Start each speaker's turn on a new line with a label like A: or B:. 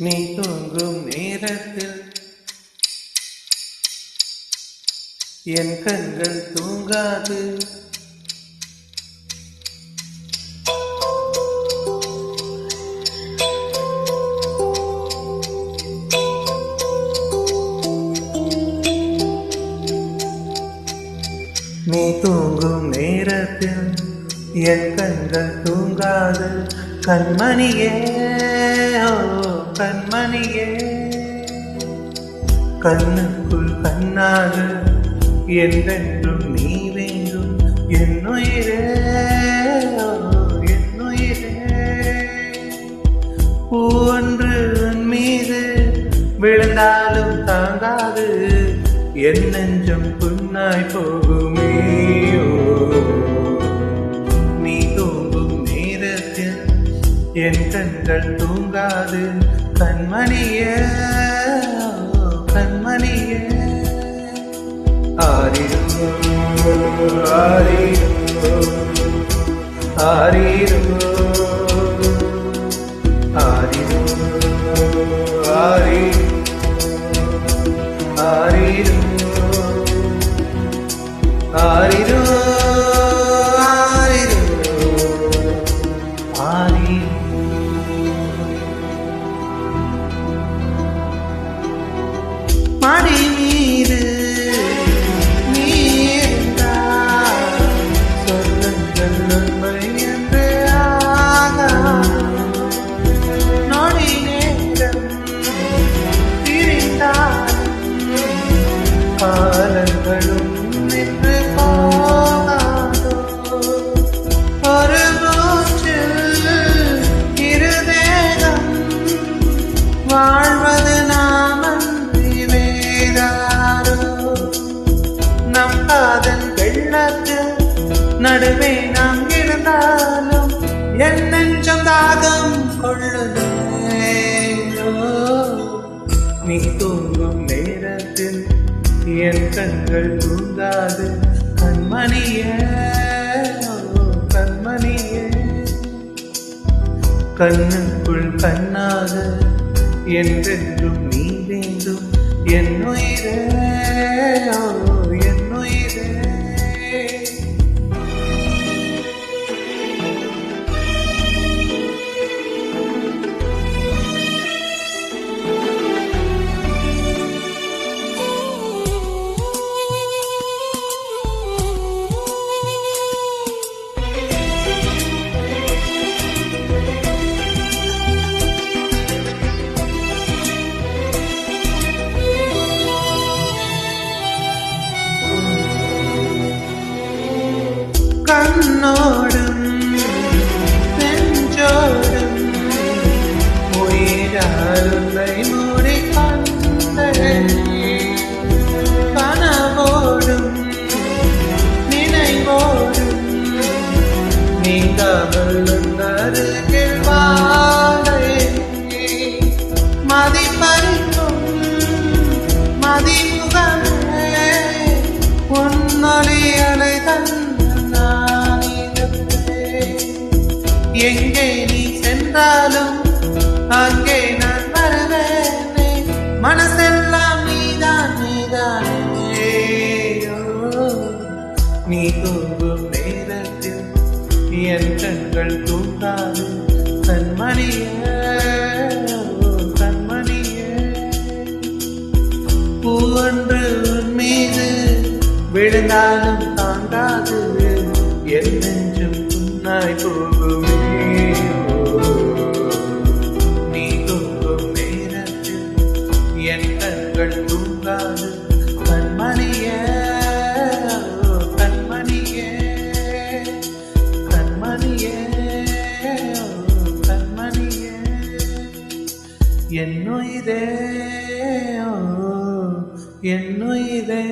A: நீ தூங்கும் நேரத்தில் என் கண்கள் தூங்காது. நீ தூங்கும் நேரத்தில் என் கண்கள் தூங்காது. கண்மணியே ஓ கண்மணியே, கண்ணுக்குள் கண்ணாக என்றென்றும் நீ வேண்டும். என்னுயிரே என்னுயிரே, பூவொன்று உன் மீது விழுந்தாலும் தாங்காது. என் நெஞ்சம் புண்ணாய் போகுமே. நீ தூங்கும் நேரத்தில் என் கண்கள் தூங்காது. கண்மணியே கண்மணியே, ஆரிரோ ஆரிரோ ஆரிரோ ஆரிரோ ஆரிரோ ஆரிரோ ஆரிரோ மடி மீது நீ இருந்தால் சொல்லுங்கள் உண்மை என்று நொடி நேரம் பிரிந்தால் காலங்களும் நின்று போகாதோ. ஒரு மூச்சில் இரு தேகம் வாழ்வது நம் காதல் வெள்ளத்தில் நடுவே நாம் இருந்தாலும் என் நெஞ்சம் தாகம் கொள்ளுதே. நீ தூங்கும் நேரத்தில் என் கண்கள் தூங்காது. கண்மணியே கண்மணியே, கண்ணுக்குள் கண்ணாக என்றென்றும் நீ வேண்டும். என்னுயிரே என்னுயிரே, கண்ணோடும் நெஞ்சோடும் உயிராருந்தை மூடிக்கொண்டே. கனவோடும் நினைவோடும் நீங்காமல் அருகில் வாழே. மதிப்பறிக்கும் மதிமுகமே உன்னொலி அலை தன். எங்கே நீ சென்றாலும் அங்கே நான் வருவேனே. மனசெல்லாம் நீதான் நீதானே. நீ தூங்கும் நேரத்தில் என் கண்கள் தூங்காது. கண்மணியே கண்மணியே, பூவொன்று உன் மீது விழுந்தாலும் தாங்காது. என் நெஞ்சம் புண்ணாய் போகுமே. நீ தூங்கும் நேரத்தில் என் கண்கள் தூங்காது. கண்மணியே கண்மணியே கண்மணியே கண்மணியே, என்னுயிரே என்னுயிரே.